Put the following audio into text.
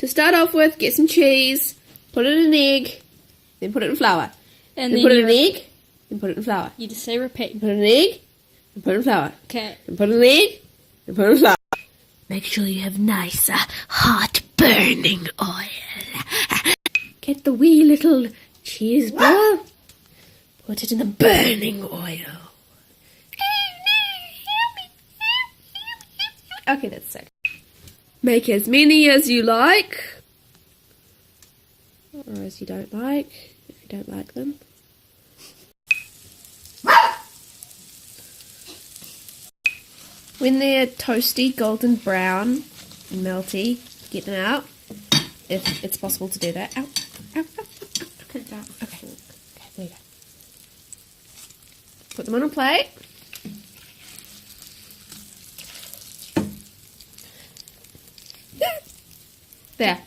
To start off with, get some cheese, put it in an egg, then put it in flour. And then put it in an egg, then put it in flour. You just say repeat. Put it in an egg, and put it in flour. Okay. And put it in an egg, and put it in flour. Make sure you have nice, hot, burning oil. Get the wee little cheese ball. Put it in the burning oil. Okay, that's sick. Make as many as you like. Or as you don't like, if you don't like them. When they're toasty, golden brown, and melty, get them out. If it's possible to do that. Ow, ow, ow, ow. Put it down. Okay, there you go. Put them on a plate. There.